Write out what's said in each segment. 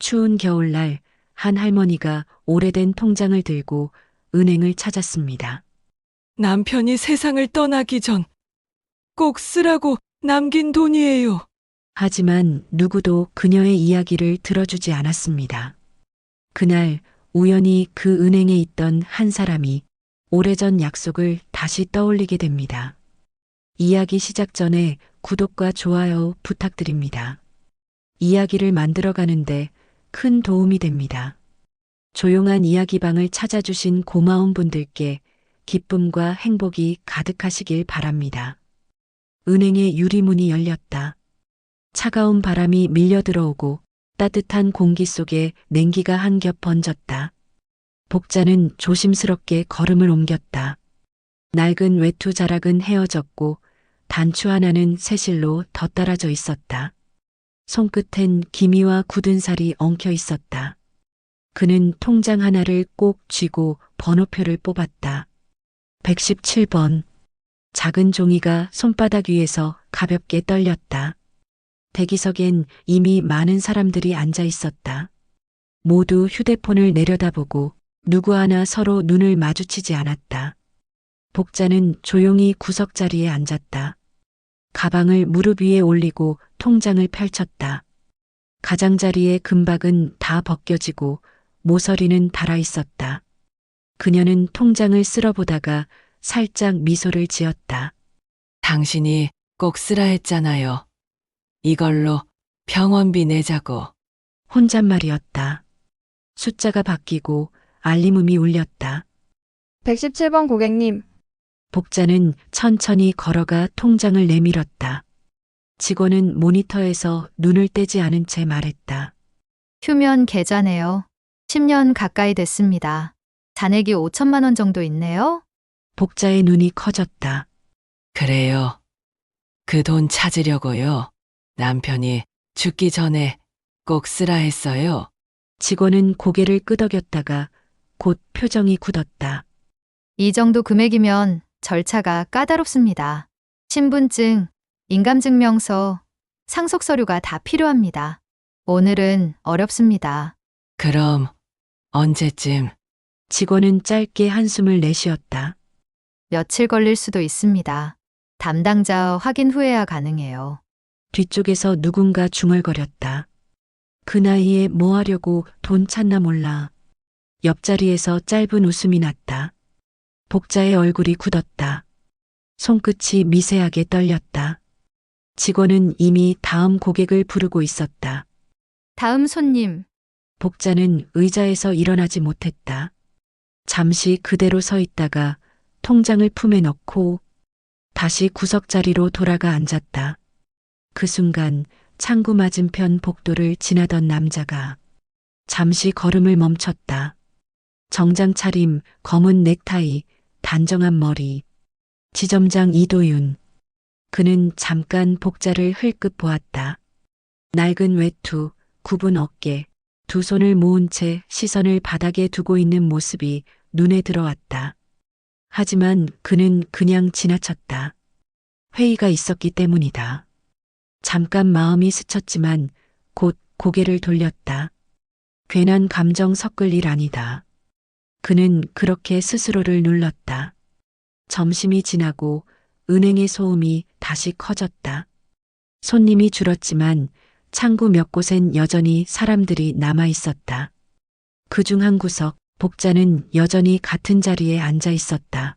추운 겨울날 한 할머니가 오래된 통장을 들고 은행을 찾았습니다. 남편이 세상을 떠나기 전 꼭 쓰라고 남긴 돈이에요. 하지만 누구도 그녀의 이야기를 들어주지 않았습니다. 그날 우연히 그 은행에 있던 한 사람이 오래전 약속을 다시 떠올리게 됩니다. 이야기 시작 전에 구독과 좋아요 부탁드립니다. 이야기를 만들어가는데 큰 도움이 됩니다. 조용한 이야기방을 찾아주신 고마운 분들께 기쁨과 행복이 가득하시길 바랍니다. 은행의 유리문이 열렸다. 차가운 바람이 밀려 들어오고 따뜻한 공기 속에 냉기가 한 겹 번졌다. 복자는 조심스럽게 걸음을 옮겼다. 낡은 외투 자락은 헤어졌고 단추 하나는 새실로 덧달아져 있었다. 손끝엔 기미와 굳은 살이 엉켜 있었다. 그는 통장 하나를 꼭 쥐고 번호표를 뽑았다. 117번. 작은 종이가 손바닥 위에서 가볍게 떨렸다. 대기석엔 이미 많은 사람들이 앉아 있었다. 모두 휴대폰을 내려다보고 누구 하나 서로 눈을 마주치지 않았다. 복자는 조용히 구석 자리에 앉았다. 가방을 무릎 위에 올리고 통장을 펼쳤다. 가장자리의 금박은 다 벗겨지고 모서리는 달아 있었다. 그녀는 통장을 쓸어보다가 살짝 미소를 지었다. 당신이 꼭 쓰라 했잖아요. 이걸로 병원비 내자고. 혼잣말이었다. 숫자가 바뀌고 알림음이 울렸다. 117번 고객님, 복자는 천천히 걸어가 통장을 내밀었다. 직원은 모니터에서 눈을 떼지 않은 채 말했다. 휴면 계좌네요. 10년 가까이 됐습니다. 잔액이 5천만 원 정도 있네요. 복자의 눈이 커졌다. 그래요. 그 돈 찾으려고요. 남편이 죽기 전에 꼭 쓰라 했어요. 직원은 고개를 끄덕였다가 곧 표정이 굳었다. 이 정도 금액이면 절차가 까다롭습니다. 신분증, 인감증명서, 상속서류가 다 필요합니다. 오늘은 어렵습니다. 그럼 언제쯤? 직원은 짧게 한숨을 내쉬었다. 며칠 걸릴 수도 있습니다. 담당자 확인 후에야 가능해요. 뒤쪽에서 누군가 중얼거렸다. 그 나이에 뭐 하려고 돈 찾나 몰라. 옆자리에서 짧은 웃음이 났다. 복자의 얼굴이 굳었다. 손끝이 미세하게 떨렸다. 직원은 이미 다음 고객을 부르고 있었다. 다음 손님, 복자는 의자에서 일어나지 못했다. 잠시 그대로 서 있다가 통장을 품에 넣고 다시 구석자리로 돌아가 앉았다. 그 순간 창구 맞은편 복도를 지나던 남자가 잠시 걸음을 멈췄다. 정장 차림, 검은 넥타이, 단정한 머리. 지점장 이도윤. 그는 잠깐 복자를 흘끗 보았다. 낡은 외투, 굽은 어깨, 두 손을 모은 채 시선을 바닥에 두고 있는 모습이 눈에 들어왔다. 하지만 그는 그냥 지나쳤다. 회의가 있었기 때문이다. 잠깐 마음이 스쳤지만 곧 고개를 돌렸다. 괜한 감정 섞을 일 아니다. 그는 그렇게 스스로를 눌렀다. 점심이 지나고 은행의 소음이 다시 커졌다. 손님이 줄었지만 창구 몇 곳엔 여전히 사람들이 남아 있었다. 그중 한 구석, 복자는 여전히 같은 자리에 앉아 있었다.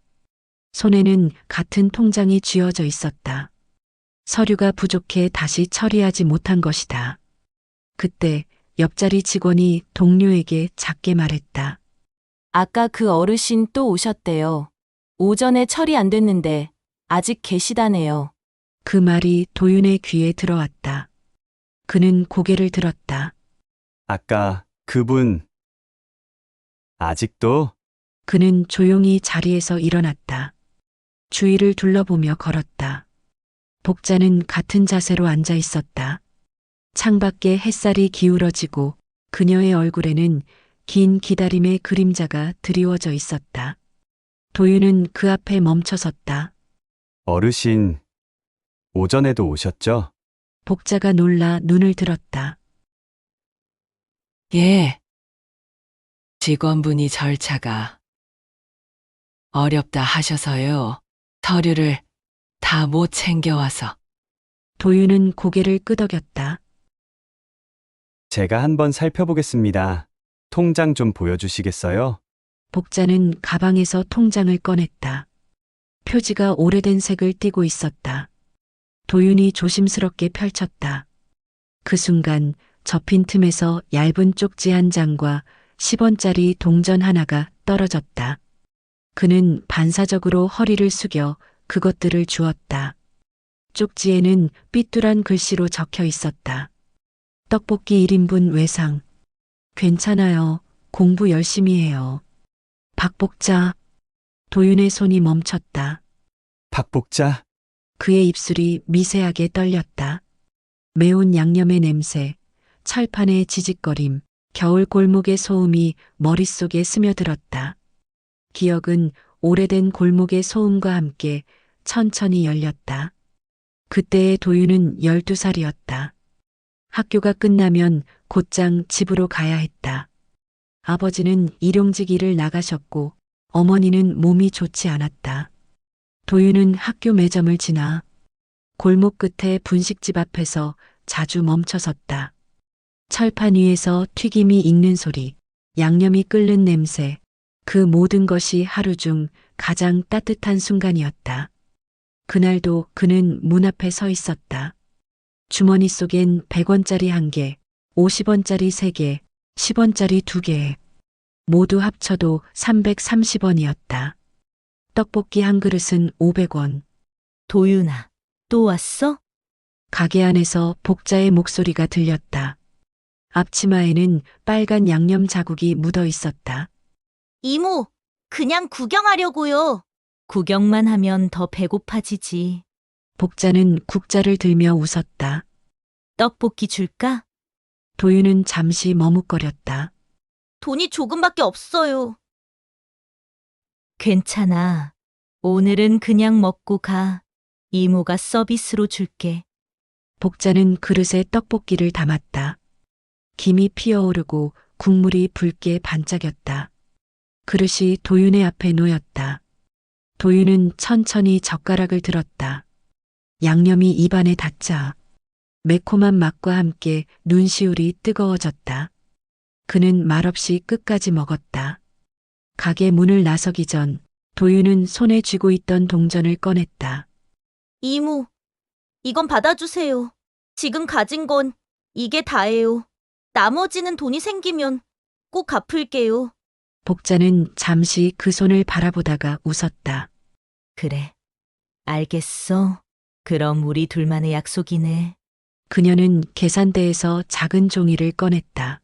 손에는 같은 통장이 쥐어져 있었다. 서류가 부족해 다시 처리하지 못한 것이다. 그때 옆자리 직원이 동료에게 작게 말했다. 아까 그 어르신 또 오셨대요. 오전에 처리 안 됐는데 아직 계시다네요. 그 말이 도윤의 귀에 들어왔다. 그는 고개를 들었다. 아까 그분 아직도? 그는 조용히 자리에서 일어났다. 주위를 둘러보며 걸었다. 복자는 같은 자세로 앉아 있었다. 창밖에 햇살이 기울어지고 그녀의 얼굴에는 긴 기다림의 그림자가 드리워져 있었다. 도윤은 그 앞에 멈춰섰다. 어르신, 오전에도 오셨죠? 복자가 놀라 눈을 들었다. 예. 직원분이 절차가 어렵다 하셔서요. 서류를 다 못 챙겨와서. 도윤은 고개를 끄덕였다. 제가 한번 살펴보겠습니다. 통장 좀 보여주시겠어요? 복자는 가방에서 통장을 꺼냈다. 표지가 오래된 색을 띠고 있었다. 도윤이 조심스럽게 펼쳤다. 그 순간 접힌 틈에서 얇은 쪽지 한 장과 10원짜리 동전 하나가 떨어졌다. 그는 반사적으로 허리를 숙여 그것들을 주었다. 쪽지에는 삐뚤한 글씨로 적혀 있었다. 떡볶이 1인분 외상. 괜찮아요. 공부 열심히 해요. 박복자. 도윤의 손이 멈췄다. 박복자, 그의 입술이 미세하게 떨렸다. 매운 양념의 냄새, 철판의 지직거림, 겨울 골목의 소음이 머릿속에 스며들었다. 기억은 오래된 골목의 소음과 함께 천천히 열렸다. 그때의 도윤은 12살이었다. 학교가 끝나면 곧장 집으로 가야 했다. 아버지는 일용직 일을 나가셨고 어머니는 몸이 좋지 않았다. 도윤은 학교 매점을 지나 골목 끝에 분식집 앞에서 자주 멈춰섰다. 철판 위에서 튀김이 익는 소리, 양념이 끓는 냄새, 그 모든 것이 하루 중 가장 따뜻한 순간이었다. 그날도 그는 문 앞에 서 있었다. 주머니 속엔 100원짜리 1개, 50원짜리 3개, 10원짜리 2개. 모두 합쳐도 330원이었다. 떡볶이 한 그릇은 500원. 도윤아, 또 왔어? 가게 안에서 복자의 목소리가 들렸다. 앞치마에는 빨간 양념 자국이 묻어 있었다. 이모, 그냥 구경하려고요. 구경만 하면 더 배고파지지. 복자는 국자를 들며 웃었다. 떡볶이 줄까? 도윤은 잠시 머뭇거렸다. 돈이 조금밖에 없어요. 괜찮아. 오늘은 그냥 먹고 가. 이모가 서비스로 줄게. 복자는 그릇에 떡볶이를 담았다. 김이 피어오르고 국물이 붉게 반짝였다. 그릇이 도윤의 앞에 놓였다. 도윤은 천천히 젓가락을 들었다. 양념이 입안에 닿자 매콤한 맛과 함께 눈시울이 뜨거워졌다. 그는 말없이 끝까지 먹었다. 가게 문을 나서기 전 도윤은 손에 쥐고 있던 동전을 꺼냈다. 이모, 이건 받아주세요. 지금 가진 건 이게 다예요. 나머지는 돈이 생기면 꼭 갚을게요. 복자는 잠시 그 손을 바라보다가 웃었다. 그래, 알겠어. 그럼 우리 둘만의 약속이네. 그녀는 계산대에서 작은 종이를 꺼냈다.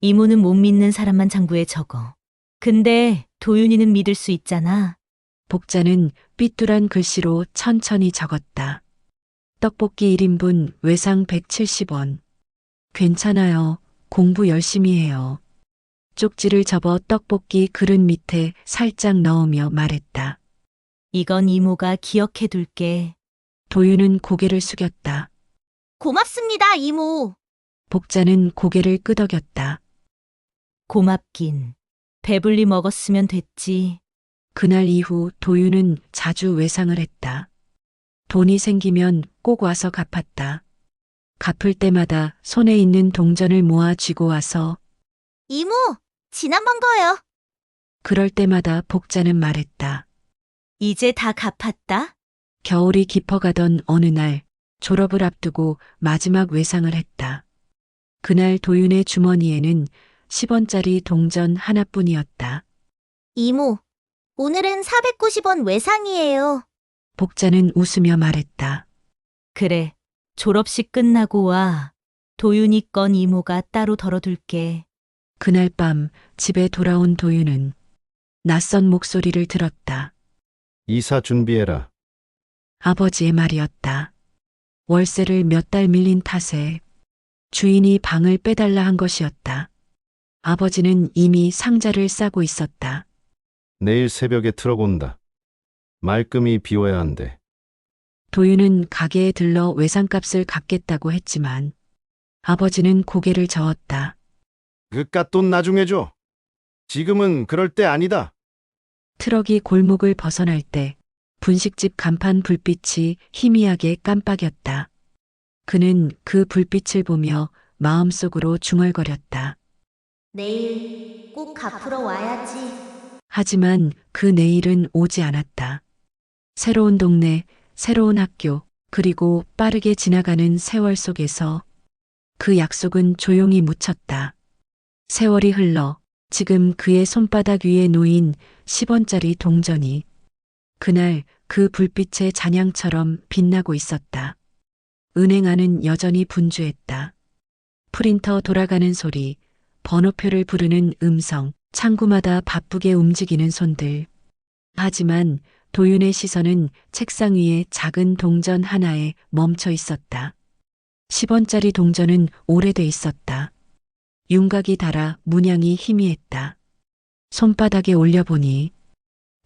이모는 못 믿는 사람만 장부에 적어. 근데 도윤이는 믿을 수 있잖아. 복자는 삐뚤한 글씨로 천천히 적었다. 떡볶이 1인분 외상 170원. 괜찮아요. 공부 열심히 해요. 쪽지를 접어 떡볶이 그릇 밑에 살짝 넣으며 말했다. 이건 이모가 기억해 둘게. 도윤은 고개를 숙였다. 고맙습니다, 이모. 복자는 고개를 끄덕였다. 고맙긴. 배불리 먹었으면 됐지. 그날 이후 도윤은 자주 외상을 했다. 돈이 생기면 꼭 와서 갚았다. 갚을 때마다 손에 있는 동전을 모아 쥐고 와서 이모, 지난번 거요. 그럴 때마다 복자는 말했다. 이제 다 갚았다. 겨울이 깊어가던 어느 날 졸업을 앞두고 마지막 외상을 했다. 그날 도윤의 주머니에는 10원짜리 동전 하나뿐이었다. 이모, 오늘은 490원 외상이에요. 복자는 웃으며 말했다. 그래, 졸업식 끝나고 와. 도윤이 건 이모가 따로 덜어둘게. 그날 밤 집에 돌아온 도윤은 낯선 목소리를 들었다. 이사 준비해라. 아버지의 말이었다. 월세를 몇 달 밀린 탓에 주인이 방을 빼달라 한 것이었다. 아버지는 이미 상자를 싸고 있었다. 내일 새벽에 트럭 온다. 말끔히 비워야 한대. 도윤은 가게에 들러 외상값을 갚겠다고 했지만 아버지는 고개를 저었다. 그깟 돈 나중에 줘. 지금은 그럴 때 아니다. 트럭이 골목을 벗어날 때 분식집 간판 불빛이 희미하게 깜빡였다. 그는 그 불빛을 보며 마음속으로 중얼거렸다. 내일 꼭 갚으러 와야지. 하지만 그 내일은 오지 않았다. 새로운 동네, 새로운 학교, 그리고 빠르게 지나가는 세월 속에서 그 약속은 조용히 묻혔다. 세월이 흘러 지금 그의 손바닥 위에 놓인 10원짜리 동전이 그날 그 불빛의 잔향처럼 빛나고 있었다. 은행 안은 여전히 분주했다. 프린터 돌아가는 소리, 번호표를 부르는 음성, 창구마다 바쁘게 움직이는 손들. 하지만 도윤의 시선은 책상 위에 작은 동전 하나에 멈춰 있었다. 10원짜리 동전은 오래돼 있었다. 윤곽이 닳아 문양이 희미했다. 손바닥에 올려보니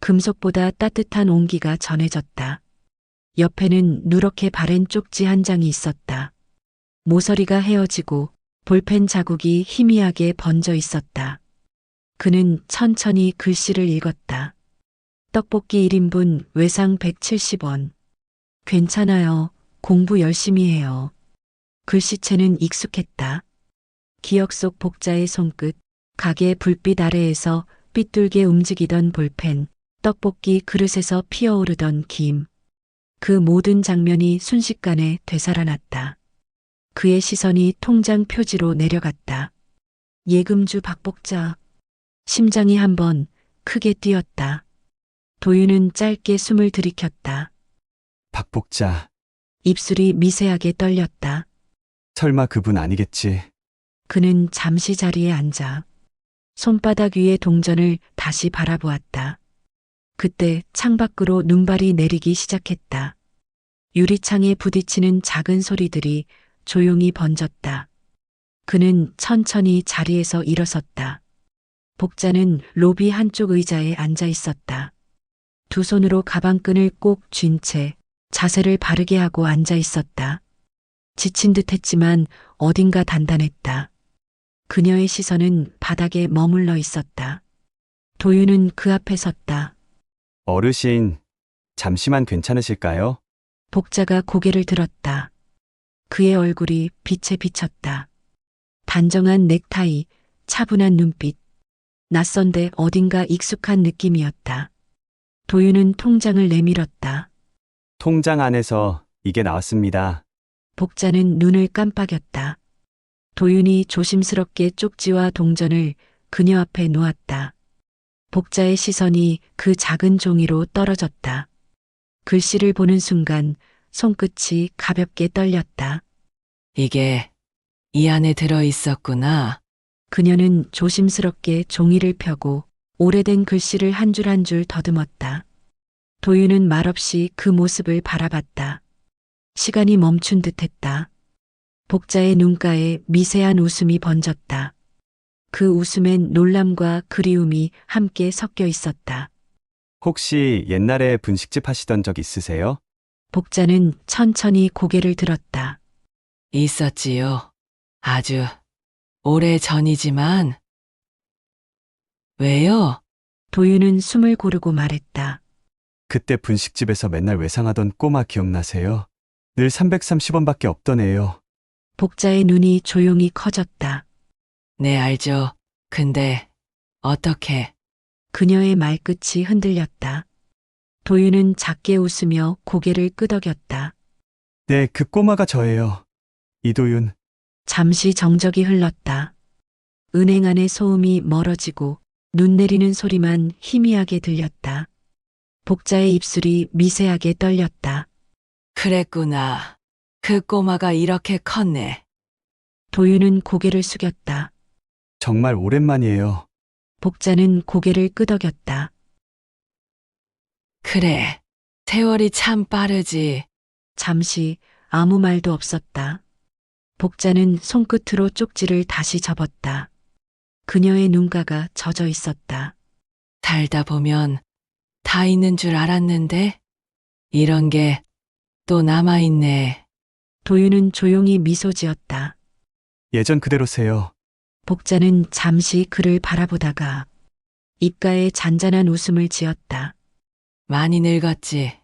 금속보다 따뜻한 온기가 전해졌다. 옆에는 누렇게 바랜 쪽지 한 장이 있었다. 모서리가 헤어지고 볼펜 자국이 희미하게 번져 있었다. 그는 천천히 글씨를 읽었다. 떡볶이 1인분 외상 170원. 괜찮아요. 공부 열심히 해요. 글씨체는 익숙했다. 기억 속 복자의 손끝, 가게 불빛 아래에서 삐뚤게 움직이던 볼펜, 떡볶이 그릇에서 피어오르던 김. 그 모든 장면이 순식간에 되살아났다. 그의 시선이 통장 표지로 내려갔다. 예금주 박복자. 심장이 한번 크게 뛰었다. 도윤은 짧게 숨을 들이켰다. 박복자, 입술이 미세하게 떨렸다. 설마 그분 아니겠지? 그는 잠시 자리에 앉아 손바닥 위의 동전을 다시 바라보았다. 그때 창밖으로 눈발이 내리기 시작했다. 유리창에 부딪히는 작은 소리들이 조용히 번졌다. 그는 천천히 자리에서 일어섰다. 복자는 로비 한쪽 의자에 앉아 있었다. 두 손으로 가방끈을 꼭 쥔 채 자세를 바르게 하고 앉아 있었다. 지친 듯 했지만 어딘가 단단했다. 그녀의 시선은 바닥에 머물러 있었다. 도윤은 그 앞에 섰다. 어르신, 잠시만 괜찮으실까요? 복자가 고개를 들었다. 그의 얼굴이 빛에 비쳤다. 단정한 넥타이, 차분한 눈빛, 낯선데 어딘가 익숙한 느낌이었다. 도윤은 통장을 내밀었다. 통장 안에서 이게 나왔습니다. 복자는 눈을 깜빡였다. 도윤이 조심스럽게 쪽지와 동전을 그녀 앞에 놓았다. 복자의 시선이 그 작은 종이로 떨어졌다. 글씨를 보는 순간 손끝이 가볍게 떨렸다. 이게 이 안에 들어 있었구나. 그녀는 조심스럽게 종이를 펴고 오래된 글씨를 한 줄 한 줄 더듬었다. 도윤은 말없이 그 모습을 바라봤다. 시간이 멈춘 듯했다. 복자의 눈가에 미세한 웃음이 번졌다. 그 웃음엔 놀람과 그리움이 함께 섞여 있었다. 혹시 옛날에 분식집 하시던 적 있으세요? 복자는 천천히 고개를 들었다. 있었지요. 아주 오래 전이지만. 왜요? 도윤은 숨을 고르고 말했다. 그때 분식집에서 맨날 외상하던 꼬마 기억나세요? 늘 330원밖에 없던 애요. 복자의 눈이 조용히 커졌다. 네, 알죠. 근데 어떻게? 그녀의 말끝이 흔들렸다. 도윤은 작게 웃으며 고개를 끄덕였다. 네, 그 꼬마가 저예요. 이도윤. 잠시 정적이 흘렀다. 은행 안의 소음이 멀어지고 눈 내리는 소리만 희미하게 들렸다. 복자의 입술이 미세하게 떨렸다. 그랬구나. 그 꼬마가 이렇게 컸네. 도윤은 고개를 숙였다. 정말 오랜만이에요. 복자는 고개를 끄덕였다. 그래. 세월이 참 빠르지. 잠시 아무 말도 없었다. 복자는 손끝으로 쪽지를 다시 접었다. 그녀의 눈가가 젖어 있었다. 살다 보면 다 있는 줄 알았는데 이런 게 또 남아있네. 도윤은 조용히 미소 지었다. 예전 그대로세요. 복자는 잠시 그를 바라보다가 입가에 잔잔한 웃음을 지었다. 많이 늙었지.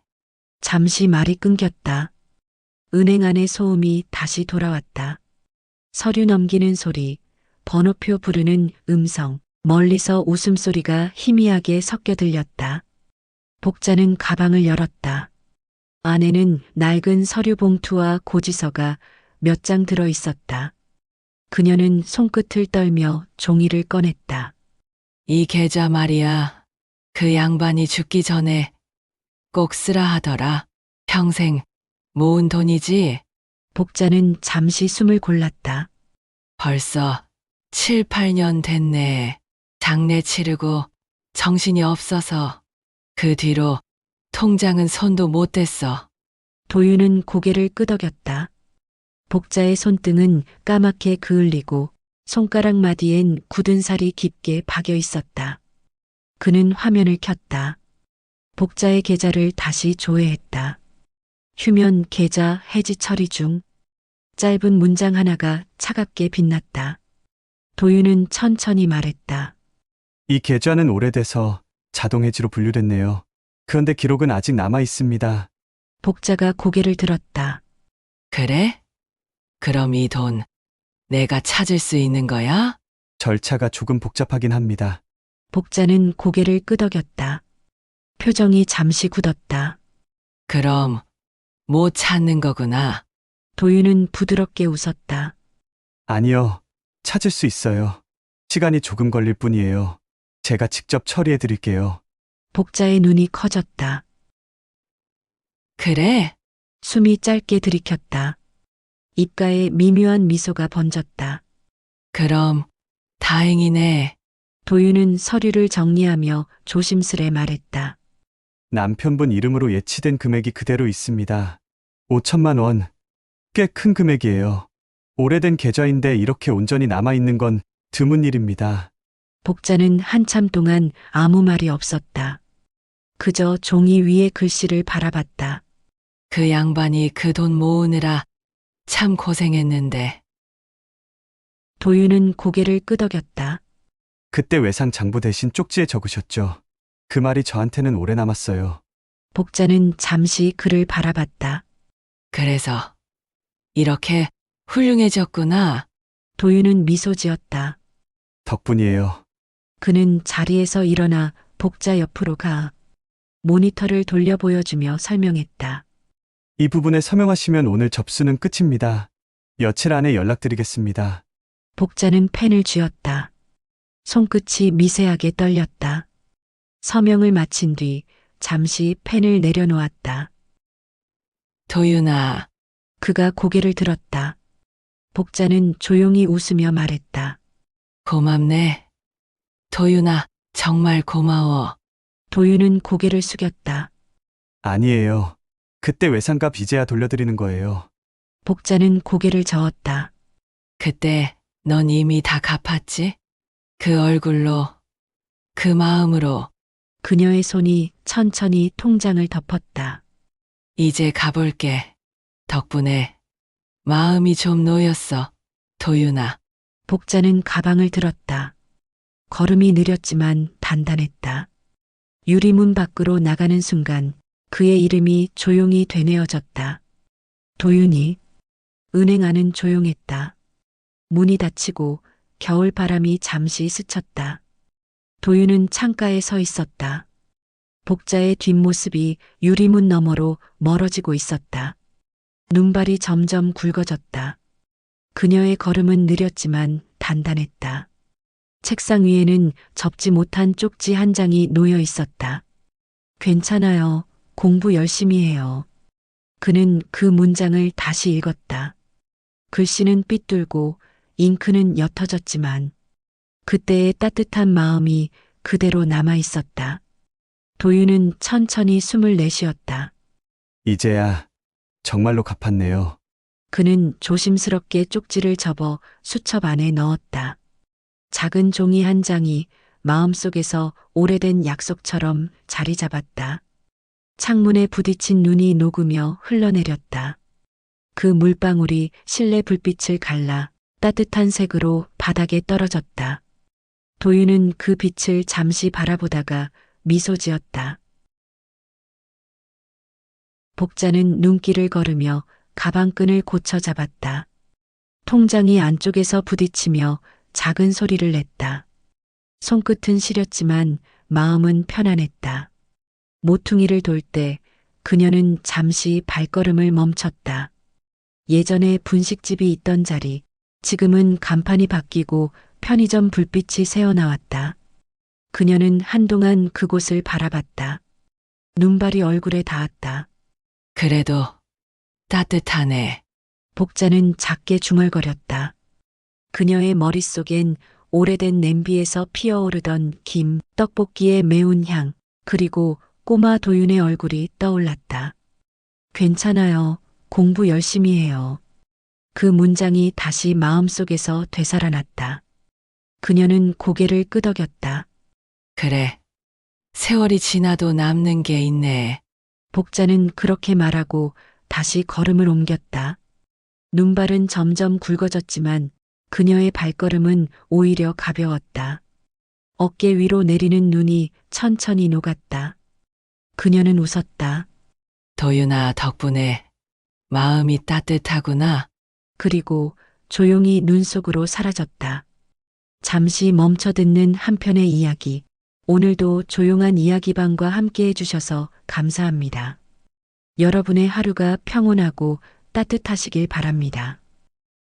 잠시 말이 끊겼다. 은행 안의 소음이 다시 돌아왔다. 서류 넘기는 소리, 번호표 부르는 음성, 멀리서 웃음소리가 희미하게 섞여 들렸다. 복자는 가방을 열었다. 안에는 낡은 서류 봉투와 고지서가 몇 장 들어 있었다. 그녀는 손끝을 떨며 종이를 꺼냈다. 이 계좌 말이야. 그 양반이 죽기 전에 꼭 쓰라 하더라. 평생 모은 돈이지. 복자는 잠시 숨을 골랐다. 벌써 7, 8년 됐네. 장례 치르고 정신이 없어서 그 뒤로 통장은 손도 못 댔어. 도윤은 고개를 끄덕였다. 복자의 손등은 까맣게 그을리고 손가락 마디엔 굳은 살이 깊게 박여 있었다. 그는 화면을 켰다. 복자의 계좌를 다시 조회했다. 휴면 계좌 해지 처리 중. 짧은 문장 하나가 차갑게 빛났다. 도윤은 천천히 말했다. 이 계좌는 오래돼서 자동 해지로 분류됐네요. 그런데 기록은 아직 남아 있습니다. 복자가 고개를 들었다. 그래? 그럼 이 돈 내가 찾을 수 있는 거야? 절차가 조금 복잡하긴 합니다. 복자는 고개를 끄덕였다. 표정이 잠시 굳었다. 그럼 못 찾는 거구나. 도윤은 부드럽게 웃었다. 아니요. 찾을 수 있어요. 시간이 조금 걸릴 뿐이에요. 제가 직접 처리해 드릴게요. 복자의 눈이 커졌다. 그래? 숨이 짧게 들이켰다. 입가에 미묘한 미소가 번졌다. 그럼 다행이네. 도윤은 서류를 정리하며 조심스레 말했다. 남편분 이름으로 예치된 금액이 그대로 있습니다. 5천만 원. 꽤 큰 금액이에요. 오래된 계좌인데 이렇게 온전히 남아있는 건 드문 일입니다. 복자는 한참 동안 아무 말이 없었다. 그저 종이 위의 글씨를 바라봤다. 그 양반이 그 돈 모으느라 참 고생했는데. 도윤은 고개를 끄덕였다. 그때 외상 장부 대신 쪽지에 적으셨죠. 그 말이 저한테는 오래 남았어요. 복자는 잠시 그를 바라봤다. 그래서 이렇게 훌륭해졌구나. 도윤은 미소 지었다. 덕분이에요. 그는 자리에서 일어나 복자 옆으로 가 모니터를 돌려 보여주며 설명했다. 이 부분에 서명하시면 오늘 접수는 끝입니다. 며칠 안에 연락드리겠습니다. 복자는 펜을 쥐었다. 손끝이 미세하게 떨렸다. 서명을 마친 뒤 잠시 펜을 내려놓았다. 도윤아, 그가 고개를 들었다. 복자는 조용히 웃으며 말했다. 고맙네. 도윤아, 정말 고마워. 도윤은 고개를 숙였다. 아니에요. 그때 외상값 이제야 돌려드리는 거예요. 복자는 고개를 저었다. 그때 넌 이미 다 갚았지? 그 얼굴로, 그 마음으로. 그녀의 손이 천천히 통장을 덮었다. 이제 가볼게. 덕분에 마음이 좀 놓였어. 도윤아. 복자는 가방을 들었다. 걸음이 느렸지만 단단했다. 유리문 밖으로 나가는 순간 그의 이름이 조용히 되뇌어졌다. 도윤이. 은행 안은 조용했다. 문이 닫히고 겨울바람이 잠시 스쳤다. 도윤은 창가에 서 있었다. 복자의 뒷모습이 유리문 너머로 멀어지고 있었다. 눈발이 점점 굵어졌다. 그녀의 걸음은 느렸지만 단단했다. 책상 위에는 접지 못한 쪽지 한 장이 놓여 있었다. 괜찮아요. 공부 열심히 해요. 그는 그 문장을 다시 읽었다. 글씨는 삐뚤고 잉크는 옅어졌지만 그때의 따뜻한 마음이 그대로 남아 있었다. 도윤은 천천히 숨을 내쉬었다. 이제야 정말로 갚았네요. 그는 조심스럽게 쪽지를 접어 수첩 안에 넣었다. 작은 종이 한 장이 마음속에서 오래된 약속처럼 자리 잡았다. 창문에 부딪힌 눈이 녹으며 흘러내렸다. 그 물방울이 실내 불빛을 갈라 따뜻한 색으로 바닥에 떨어졌다. 도윤은 그 빛을 잠시 바라보다가 미소 지었다. 복자는 눈길을 걸으며 가방끈을 고쳐 잡았다. 통장이 안쪽에서 부딪히며 작은 소리를 냈다. 손끝은 시렸지만 마음은 편안했다. 모퉁이를 돌 때 그녀는 잠시 발걸음을 멈췄다. 예전에 분식집이 있던 자리, 지금은 간판이 바뀌고 편의점 불빛이 새어나왔다. 그녀는 한동안 그곳을 바라봤다. 눈발이 얼굴에 닿았다. 그래도 따뜻하네. 복자는 작게 중얼거렸다. 그녀의 머릿속엔 오래된 냄비에서 피어오르던 김, 떡볶이의 매운 향, 그리고 꼬마 도윤의 얼굴이 떠올랐다. 괜찮아요. 공부 열심히 해요. 그 문장이 다시 마음속에서 되살아났다. 그녀는 고개를 끄덕였다. 그래. 세월이 지나도 남는 게 있네. 복자는 그렇게 말하고 다시 걸음을 옮겼다. 눈발은 점점 굵어졌지만 그녀의 발걸음은 오히려 가벼웠다. 어깨 위로 내리는 눈이 천천히 녹았다. 그녀는 웃었다. 도윤아 덕분에 마음이 따뜻하구나. 그리고 조용히 눈 속으로 사라졌다. 잠시 멈춰 듣는 한편의 이야기. 오늘도 조용한 이야기방과 함께 해주셔서 감사합니다. 여러분의 하루가 평온하고 따뜻하시길 바랍니다.